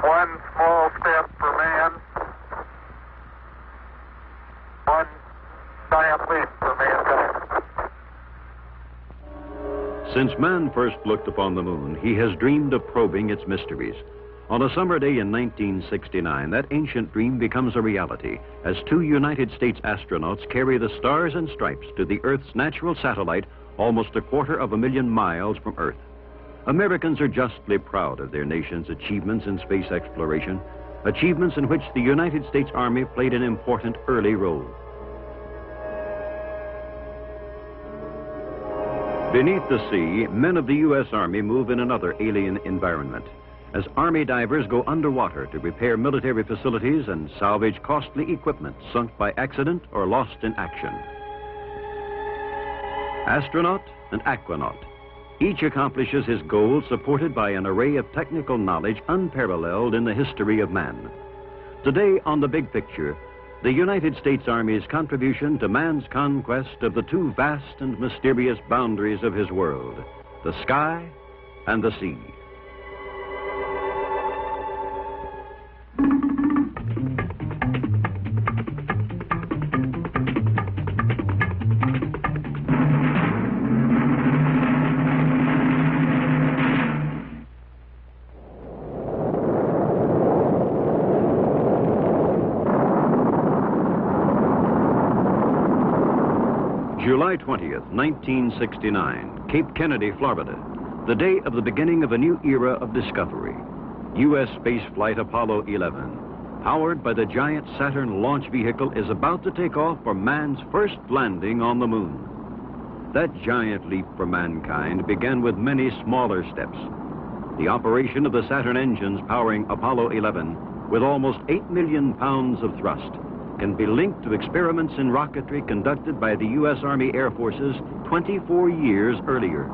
One small step for man, one giant leap for mankind. Since man first looked upon the moon, he has dreamed of probing its mysteries. On a summer day in 1969, that ancient dream becomes a reality as 2 United States astronauts carry the Stars and Stripes to the Earth's natural satellite almost 250,000 miles from Earth. Americans are justly proud of their nation's achievements in space exploration, achievements in which the United States Army played an important early role. Beneath the sea, men of the U.S. Army move in another alien environment, as Army divers go underwater to repair military facilities and salvage costly equipment sunk by accident or lost in action. Astronaut and aquanaut, each accomplishes his goal supported by an array of technical knowledge unparalleled in the history of man. Today on The Big Picture, the United States Army's contribution to man's conquest of the 2 vast and mysterious boundaries of his world, the sky and the sea. July 20th, 1969, Cape Kennedy, Florida, the day of the beginning of a new era of discovery. U.S. spaceflight Apollo 11, powered by the giant Saturn launch vehicle, is about to take off for man's first landing on the moon. That giant leap for mankind began with many smaller steps. The operation of the Saturn engines powering Apollo 11, with almost 8 million pounds of thrust, can be linked to experiments in rocketry conducted by the U.S. Army Air Forces 24 years earlier.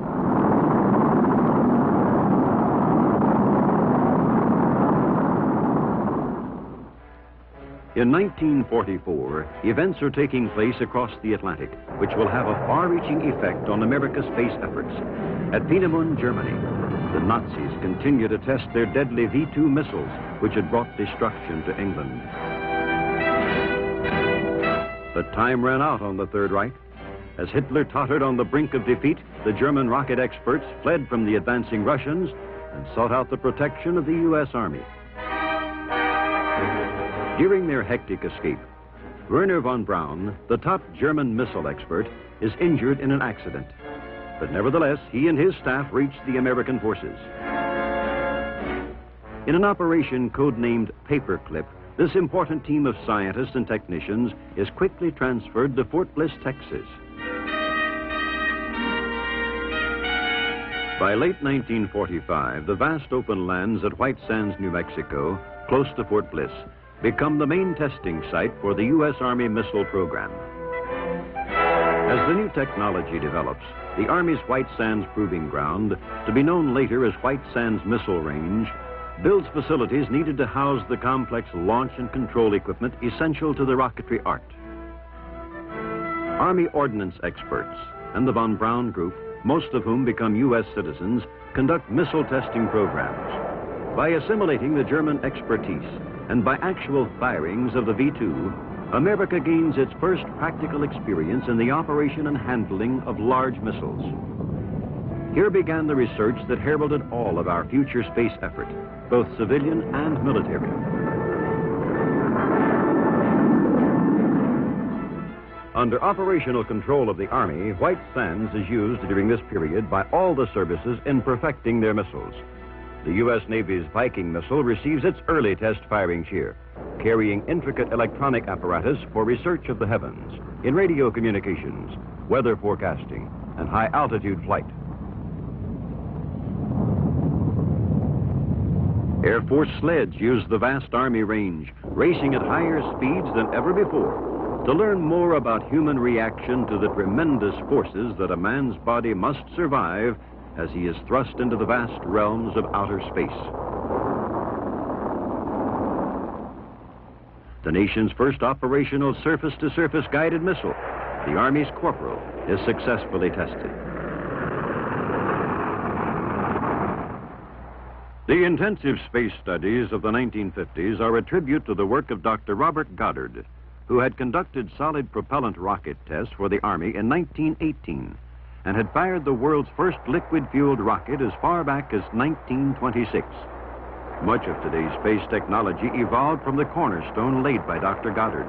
In 1944, events are taking place across the Atlantic, which will have a far-reaching effect on America's space efforts. At Peenemünde, Germany, the Nazis continue to test their deadly V-2 missiles, which had brought destruction to England. But time ran out on the Third Reich. As Hitler tottered on the brink of defeat, the German rocket experts fled from the advancing Russians and sought out the protection of the U.S. Army. During their hectic escape, Werner von Braun, the top German missile expert, is injured in an accident. But nevertheless, he and his staff reached the American forces. In an operation codenamed Paperclip, this important team of scientists and technicians is quickly transferred to Fort Bliss, Texas. By late 1945, the vast open lands at White Sands, New Mexico, close to Fort Bliss, become the main testing site for the U.S. Army missile program. As the new technology develops, the Army's White Sands Proving Ground, to be known later as White Sands Missile Range, builds facilities needed to house the complex launch and control equipment essential to the rocketry art. Army ordnance experts and the von Braun group, most of whom become U.S. citizens, conduct missile testing programs. By assimilating the German expertise and by actual firings of the V-2, America gains its first practical experience in the operation and handling of large missiles. Here began the research that heralded all of our future space effort, both civilian and military. Under operational control of the Army, White Sands is used during this period by all the services in perfecting their missiles. The U.S. Navy's Viking missile receives its early test firings here, carrying intricate electronic apparatus for research of the heavens, in radio communications, weather forecasting, and high-altitude flight. Air Force sleds use the vast Army range, racing at higher speeds than ever before, to learn more about human reaction to the tremendous forces that a man's body must survive as he is thrust into the vast realms of outer space. The nation's first operational surface-to-surface guided missile, the Army's Corporal, is successfully tested. The intensive space studies of the 1950s are a tribute to the work of Dr. Robert Goddard, who had conducted solid propellant rocket tests for the Army in 1918 and had fired the world's first liquid-fueled rocket as far back as 1926. Much of today's space technology evolved from the cornerstone laid by Dr. Goddard,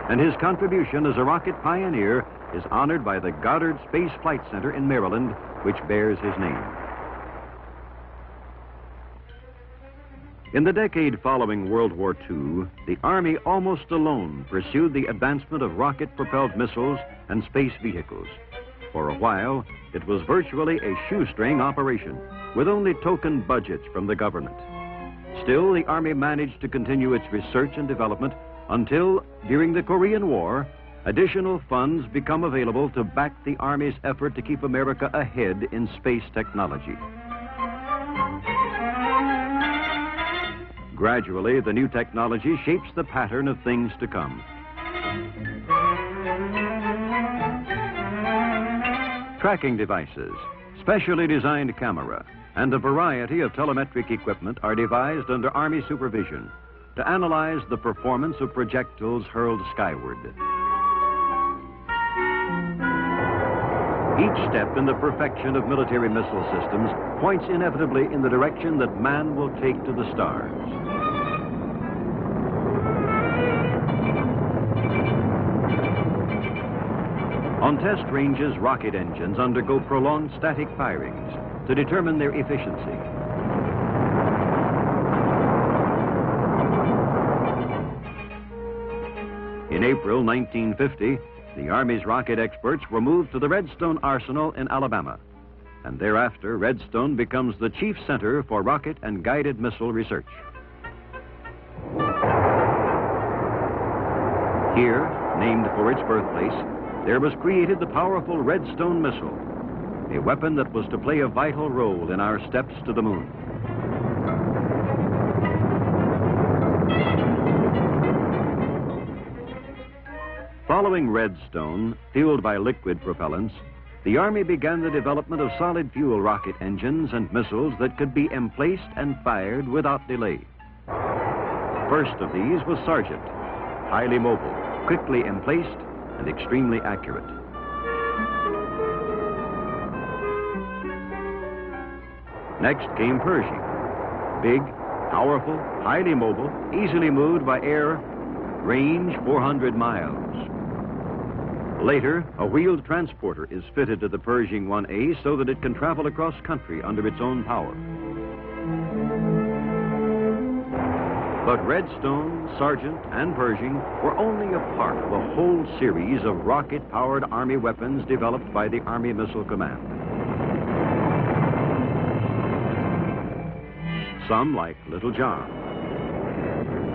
and his contribution as a rocket pioneer is honored by the Goddard Space Flight Center in Maryland, which bears his name. In the decade following World War II, the Army almost alone pursued the advancement of rocket-propelled missiles and space vehicles. For a while, it was virtually a shoestring operation, with only token budgets from the government. Still, the Army managed to continue its research and development until, during the Korean War, additional funds become available to back the Army's effort to keep America ahead in space technology. Gradually, the new technology shapes the pattern of things to come. Tracking devices, specially designed camera, and a variety of telemetric equipment are devised under Army supervision to analyze the performance of projectiles hurled skyward. Each step in the perfection of military missile systems points inevitably in the direction that man will take to the stars. On test ranges, rocket engines undergo prolonged static firings to determine their efficiency. In April 1950, the Army's rocket experts were moved to the Redstone Arsenal in Alabama, and thereafter Redstone becomes the chief center for rocket and guided missile research. Here, named for its birthplace, there was created the powerful Redstone missile, a weapon that was to play a vital role in our steps to the moon. Following Redstone, fueled by liquid propellants, the Army began the development of solid fuel rocket engines and missiles that could be emplaced and fired without delay. First of these was Sergeant, highly mobile, quickly emplaced, and extremely accurate. Next came Pershing, big, powerful, highly mobile, easily moved by air, range 400 miles. Later, a wheeled transporter is fitted to the Pershing 1A so that it can travel across country under its own power. But Redstone, Sergeant, and Pershing were only a part of a whole series of rocket-powered Army weapons developed by the Army Missile Command. Some, like Little John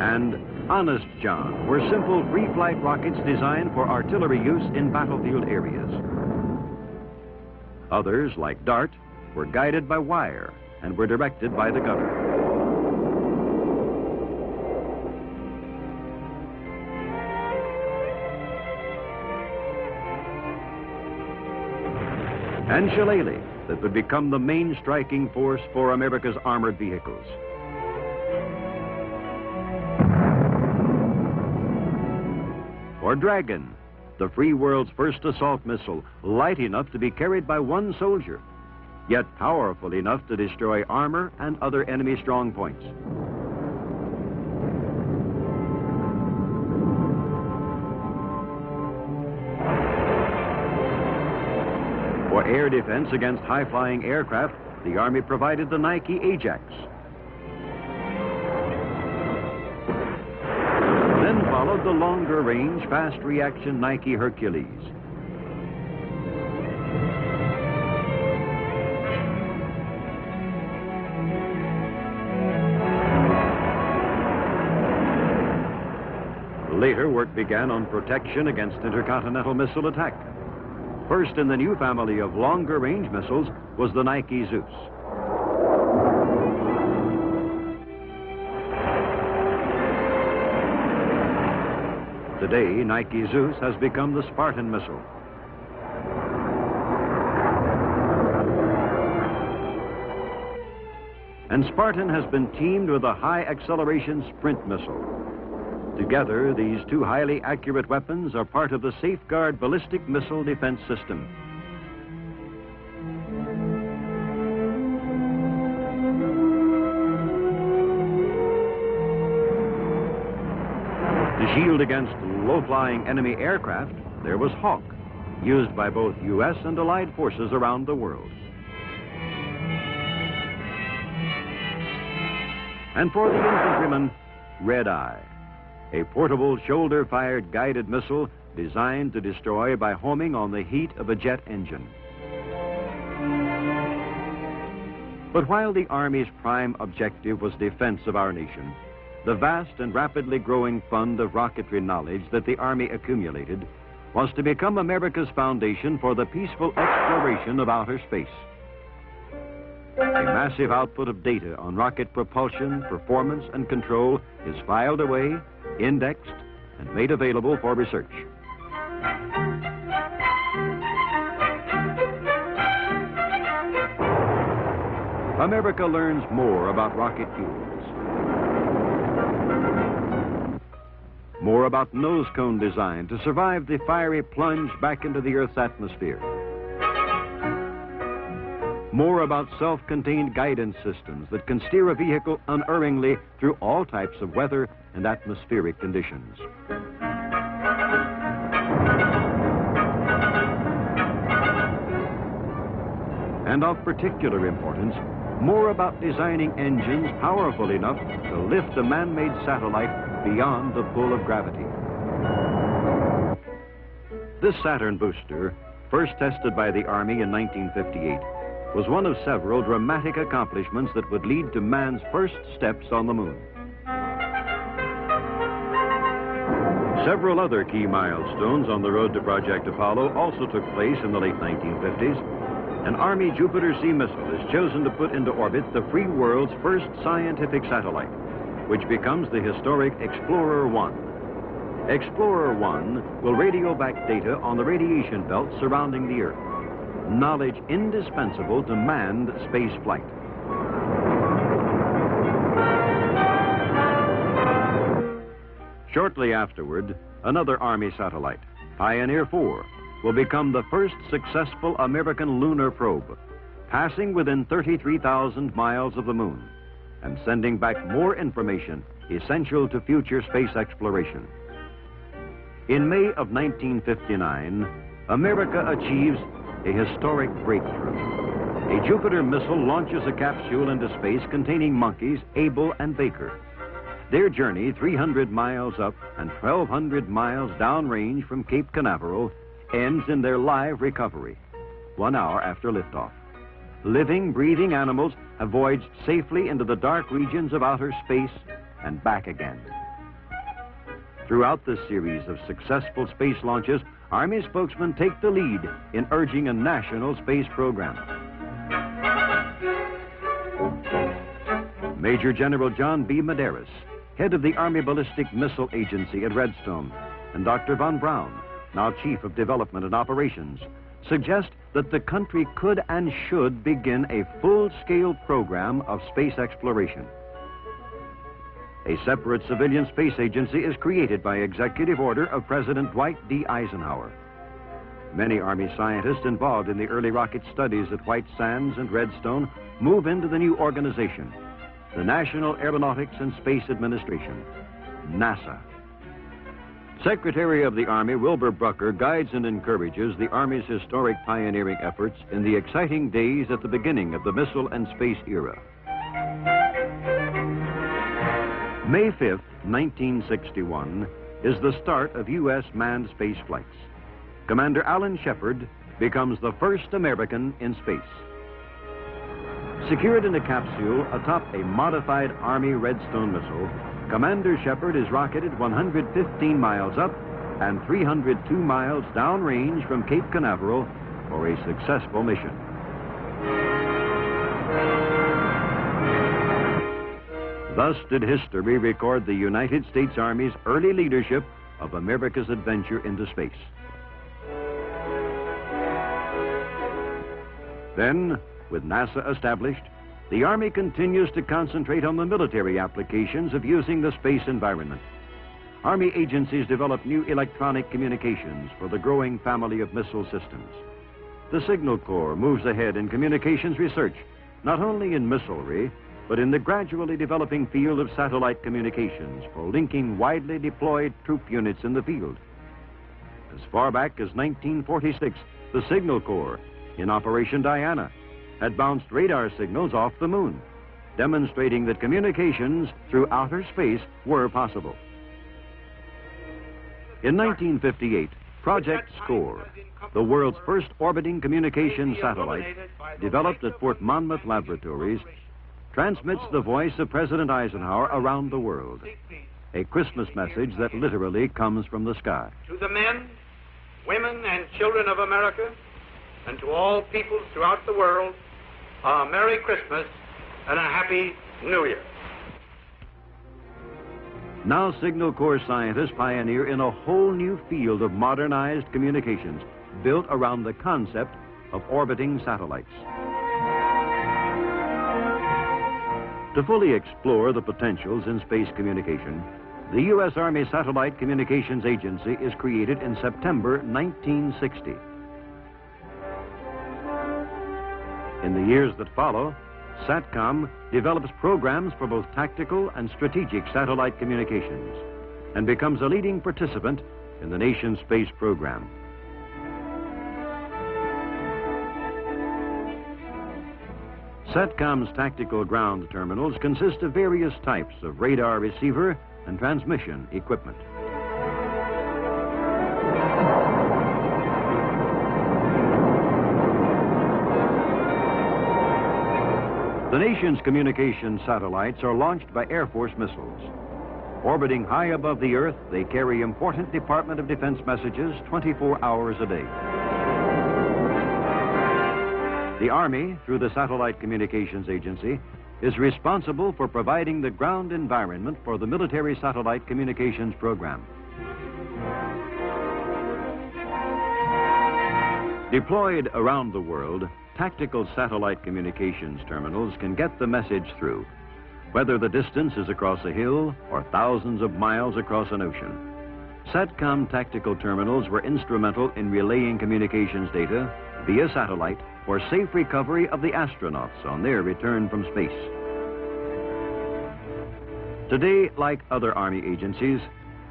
and Honest John, were simple free-flight rockets designed for artillery use in battlefield areas. Others, like Dart, were guided by wire and were directed by the gunner. And Shillelagh, that would become the main striking force for America's armored vehicles. Or Dragon, the free world's first assault missile, light enough to be carried by one soldier, yet powerful enough to destroy armor and other enemy strong points. For air defense against high-flying aircraft, the Army provided the Nike Ajax. Then followed the longer-range, fast-reaction Nike Hercules. Later, work began on protection against intercontinental missile attack. First in the new family of longer-range missiles was the Nike Zeus. Today, Nike Zeus has become the Spartan missile. And Spartan has been teamed with a high-acceleration Sprint missile. Together, these two highly accurate weapons are part of the Safeguard Ballistic Missile Defense System. To shield against low-flying enemy aircraft, there was Hawk, used by both U.S. and Allied forces around the world. And for the infantryman, Red Eye, a portable shoulder-fired guided missile designed to destroy by homing on the heat of a jet engine. But while the Army's prime objective was defense of our nation, the vast and rapidly growing fund of rocketry knowledge that the Army accumulated was to become America's foundation for the peaceful exploration of outer space. A massive output of data on rocket propulsion, performance, and control is filed away, indexed, and made available for research. America learns more about rocket fuels, more about nose cone design to survive the fiery plunge back into the Earth's atmosphere, more about self-contained guidance systems that can steer a vehicle unerringly through all types of weather and atmospheric conditions. And of particular importance, more about designing engines powerful enough to lift a man-made satellite beyond the pull of gravity. This Saturn booster, first tested by the Army in 1958, was one of several dramatic accomplishments that would lead to man's first steps on the moon. Several other key milestones on the road to Project Apollo also took place in the late 1950s. An Army Jupiter C missile is chosen to put into orbit the free world's first scientific satellite, which becomes the historic Explorer 1. Explorer 1 will radio back data on the radiation belt surrounding the Earth, knowledge indispensable to manned space flight. Shortly afterward, another Army satellite, Pioneer 4, will become the first successful American lunar probe, passing within 33,000 miles of the moon and sending back more information essential to future space exploration. In May of 1959, America achieves a historic breakthrough. A Jupiter missile launches a capsule into space containing monkeys Abel and Baker. Their journey, 300 miles up and 1,200 miles downrange from Cape Canaveral, ends in their live recovery, 1 hour after liftoff. Living, breathing animals have voyaged safely into the dark regions of outer space and back again. Throughout this series of successful space launches, Army spokesmen take the lead in urging a national space program. Major General John B. Medeiros, head of the Army Ballistic Missile Agency at Redstone, and Dr. Von Braun, now Chief of Development and Operations, suggest that the country could and should begin a full-scale program of space exploration. A separate civilian space agency is created by executive order of President Dwight D. Eisenhower. Many Army scientists involved in the early rocket studies at White Sands and Redstone move into the new organization, the National Aeronautics and Space Administration, NASA. Secretary of the Army Wilbur Brucker guides and encourages the Army's historic pioneering efforts in the exciting days at the beginning of the missile and space era. May 5th, 1961, is the start of U.S. manned space flights. Commander Alan Shepard becomes the first American in space. Secured in a capsule atop a modified Army Redstone missile, Commander Shepard is rocketed 115 miles up and 302 miles downrange from Cape Canaveral for a successful mission. Thus did history record the United States Army's early leadership of America's adventure into space. Then, with NASA established, the Army continues to concentrate on the military applications of using the space environment. Army agencies develop new electronic communications for the growing family of missile systems. The Signal Corps moves ahead in communications research, not only in missilery, but in the gradually developing field of satellite communications for linking widely deployed troop units in the field. As far back as 1946, the Signal Corps, in Operation Diana, had bounced radar signals off the moon, demonstrating that communications through outer space were possible. In 1958, Project SCORE, the world's first orbiting communications satellite, developed at Fort Monmouth Laboratories, transmits the voice of President Eisenhower around the world, a Christmas message that literally comes from the sky. To the men, women, and children of America, and to all peoples throughout the world, a Merry Christmas and a Happy New Year. Now Signal Corps scientists pioneer in a whole new field of modernized communications built around the concept of orbiting satellites. To fully explore the potentials in space communication, the U.S. Army Satellite Communications Agency is created in September 1960. In the years that follow, SATCOM develops programs for both tactical and strategic satellite communications and becomes a leading participant in the nation's space program. SATCOM's tactical ground terminals consist of various types of radar receiver and transmission equipment. The nation's communication satellites are launched by Air Force missiles. Orbiting high above the Earth, they carry important Department of Defense messages 24 hours a day. The Army, through the Satellite Communications Agency, is responsible for providing the ground environment for the military satellite communications program. Deployed around the world, tactical satellite communications terminals can get the message through, whether the distance is across a hill or thousands of miles across an ocean. SATCOM tactical terminals were instrumental in relaying communications data via satellite for safe recovery of the astronauts on their return from space. Today, like other Army agencies,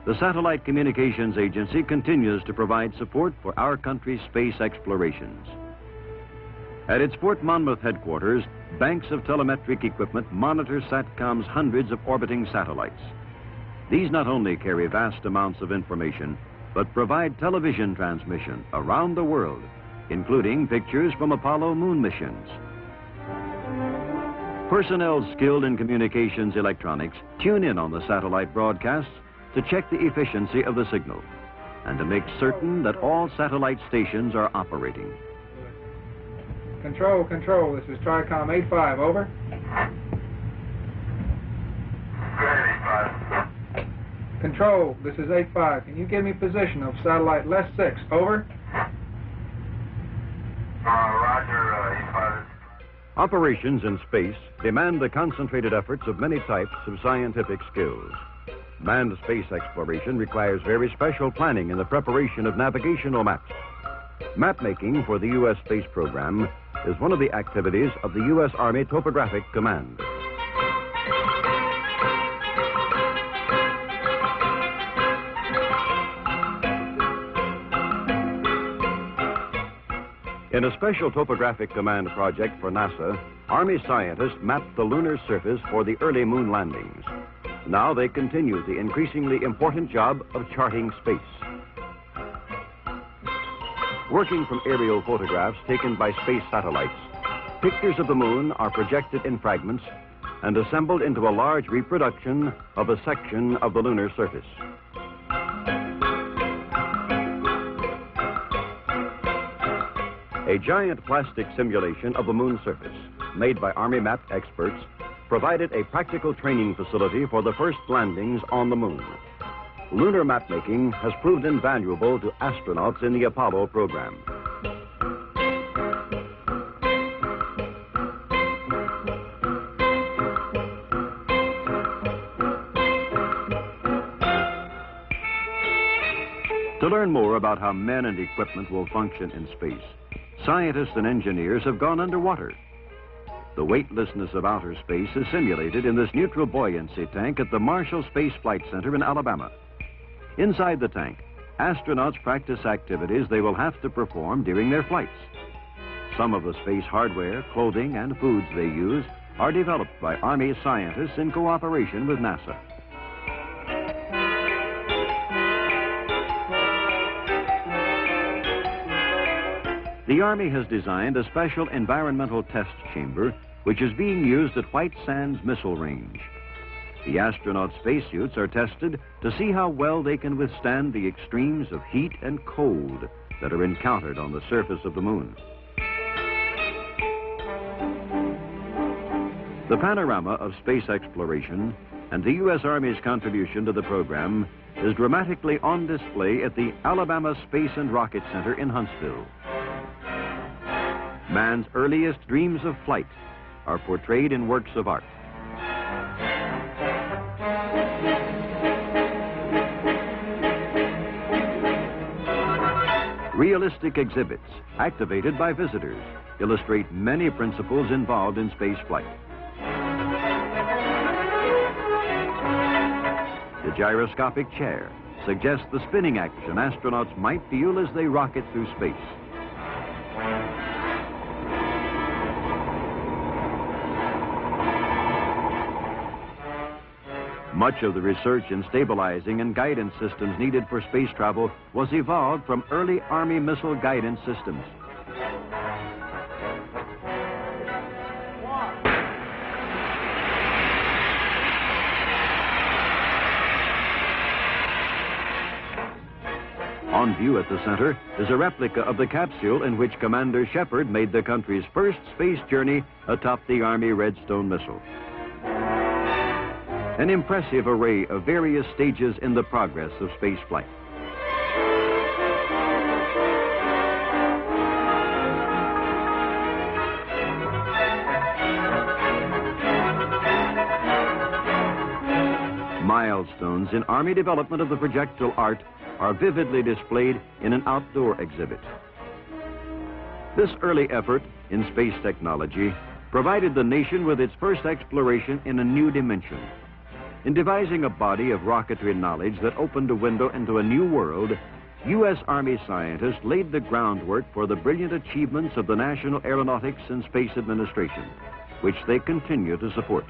the Satellite Communications Agency continues to provide support for our country's space explorations. At its Fort Monmouth headquarters, banks of telemetric equipment monitor SATCOM's hundreds of orbiting satellites. These not only carry vast amounts of information, but provide television transmission around the world, including pictures from Apollo moon missions. Personnel skilled in communications electronics tune in on the satellite broadcasts to check the efficiency of the signal and to make certain that all satellite stations are operating. Control, this is TRICOM 85, over. Control, this is 85. Can you give me position of satellite less 6, over? Roger, 85. Operations in space demand the concentrated efforts of many types of scientific skills. Manned space exploration requires very special planning in the preparation of navigational maps. Map making for the U.S. space program is one of the activities of the U.S. Army Topographic Command. In a special Topographic Command project for NASA, Army scientists mapped the lunar surface for the early moon landings. Now they continue the increasingly important job of charting space. Working from aerial photographs taken by space satellites, pictures of the moon are projected in fragments and assembled into a large reproduction of a section of the lunar surface. A giant plastic simulation of the moon's surface, made by Army map experts, provided a practical training facility for the first landings on the moon. Lunar mapmaking has proved invaluable to astronauts in the Apollo program. To learn more about how men and equipment will function in space, scientists and engineers have gone underwater. The weightlessness of outer space is simulated in this neutral buoyancy tank at the Marshall Space Flight Center in Alabama. Inside the tank, astronauts practice activities they will have to perform during their flights. Some of the space hardware, clothing, and foods they use are developed by Army scientists in cooperation with NASA. The Army has designed a special environmental test chamber which is being used at White Sands Missile Range. The astronauts' spacesuits are tested to see how well they can withstand the extremes of heat and cold that are encountered on the surface of the moon. The panorama of space exploration and the U.S. Army's contribution to the program is dramatically on display at the Alabama Space and Rocket Center in Huntsville. Man's earliest dreams of flight are portrayed in works of art. Realistic exhibits, activated by visitors, illustrate many principles involved in space flight. The gyroscopic chair suggests the spinning action astronauts might feel as they rocket through space. Much of the research in stabilizing and guidance systems needed for space travel was evolved from early Army missile guidance systems. On view at the center is a replica of the capsule in which Commander Shepard made the country's first space journey atop the Army Redstone missile. An impressive array of various stages in the progress of space flight. Milestones in Army development of the projectile art are vividly displayed in an outdoor exhibit. This early effort in space technology provided the nation with its first exploration in a new dimension. In devising a body of rocketry knowledge that opened a window into a new world, U.S. Army scientists laid the groundwork for the brilliant achievements of the National Aeronautics and Space Administration, which they continue to support.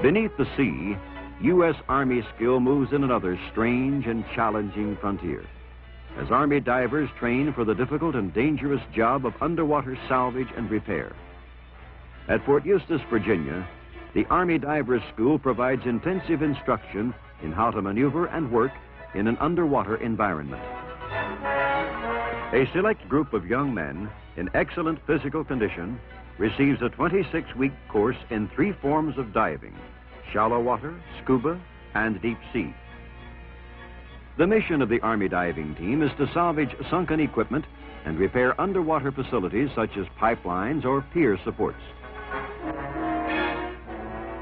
Beneath the sea, U.S. Army skill moves in another strange and challenging frontier, as Army divers train for the difficult and dangerous job of underwater salvage and repair. At Fort Eustis, Virginia, the Army Divers School provides intensive instruction in how to maneuver and work in an underwater environment. A select group of young men in excellent physical condition receives a 26-week course in 3 forms of diving: shallow water, scuba, and deep sea. The mission of the Army diving team is to salvage sunken equipment and repair underwater facilities such as pipelines or pier supports.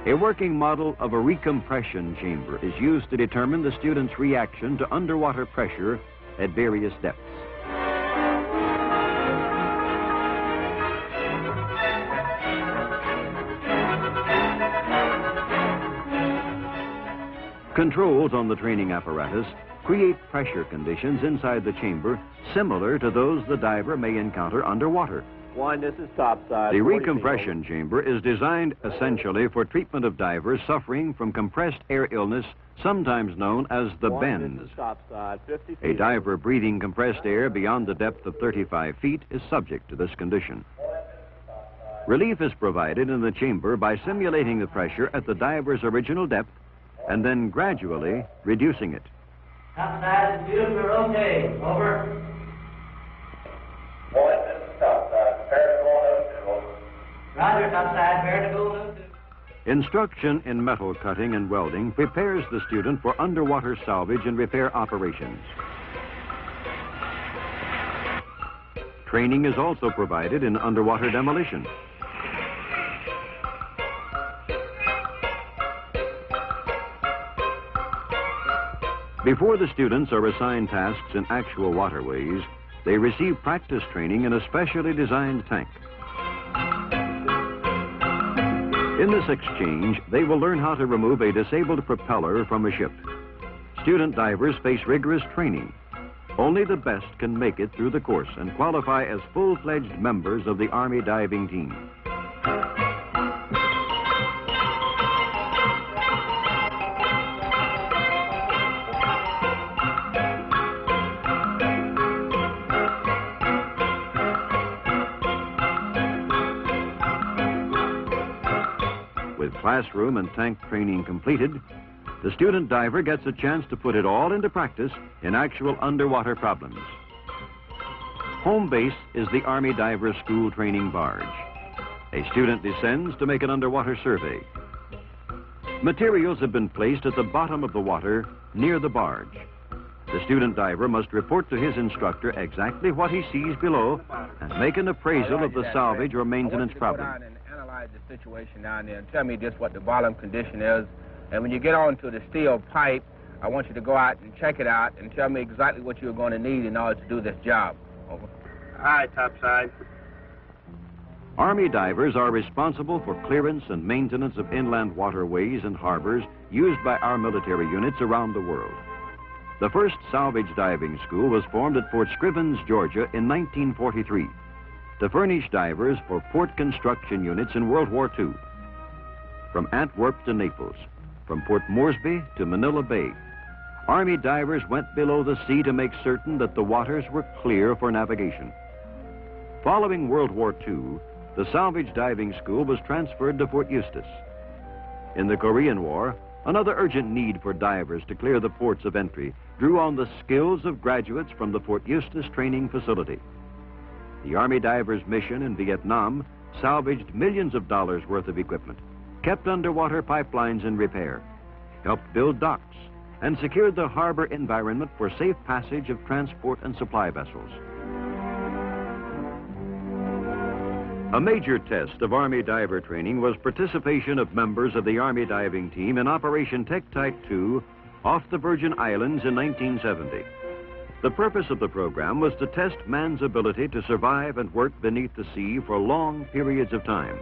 A working model of a recompression chamber is used to determine the student's reaction to underwater pressure at various depths. Controls on the training apparatus create pressure conditions inside the chamber similar to those the diver may encounter underwater. This is topside. The recompression chamber is designed essentially for treatment of divers suffering from compressed air illness, sometimes known as the bends. This is topside, 50 feet. A diver breathing compressed air beyond the depth of 35 feet is subject to this condition. Relief is provided in the chamber by simulating the pressure at the diver's original depth and then gradually reducing it. Topside is good for okay. Over. This is topside. Prepare to go on up to. Roger, topside. Prepare to go up to. Instruction in metal cutting and welding prepares the student for underwater salvage and repair operations. Training is also provided in underwater demolition. Before the students are assigned tasks in actual waterways, they receive practice training in a specially designed tank. In this exchange, they will learn how to remove a disabled propeller from a ship. Student divers face rigorous training. Only the best can make it through the course and qualify as full-fledged members of the Army diving team. With classroom and tank training completed, the student diver gets a chance to put it all into practice in actual underwater problems. Home base is the Army Diver School training barge. A student descends to make an underwater survey. Materials have been placed at the bottom of the water near the barge. The student diver must report to his instructor exactly what he sees below and make an appraisal of the salvage or maintenance problem. Analyze the situation down there and tell me just what the bottom condition is. And when you get onto the steel pipe, I want you to go out and check it out and tell me exactly what you're going to need in order to do this job. Over. All right, topside. Army divers are responsible for clearance and maintenance of inland waterways and harbors used by our military units around the world. The first salvage diving school was formed at Fort Scrivens, Georgia in 1943 to furnish divers for port construction units in World War II. From Antwerp to Naples, from Port Moresby to Manila Bay, Army divers went below the sea to make certain that the waters were clear for navigation. Following World War II, the Salvage Diving School was transferred to Fort Eustis. In the Korean War, another urgent need for divers to clear the ports of entry drew on the skills of graduates from the Fort Eustis Training Facility. The Army divers' mission in Vietnam salvaged millions of dollars worth of equipment, kept underwater pipelines in repair, helped build docks, and secured the harbor environment for safe passage of transport and supply vessels. A major test of Army diver training was participation of members of the Army diving team in Operation Tektite II off the Virgin Islands in 1970. The purpose of the program was to test man's ability to survive and work beneath the sea for long periods of time.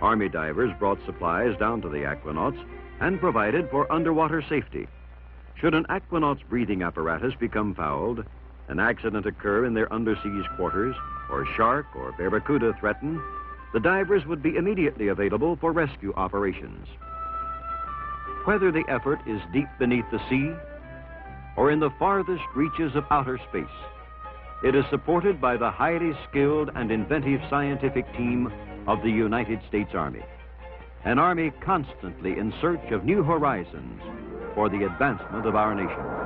Army divers brought supplies down to the aquanauts and provided for underwater safety. Should an aquanaut's breathing apparatus become fouled, an accident occur in their underseas quarters, or shark or barracuda threaten, the divers would be immediately available for rescue operations. Whether the effort is deep beneath the sea or in the farthest reaches of outer space, it is supported by the highly skilled and inventive scientific team of the United States Army, an army constantly in search of new horizons for the advancement of our nation.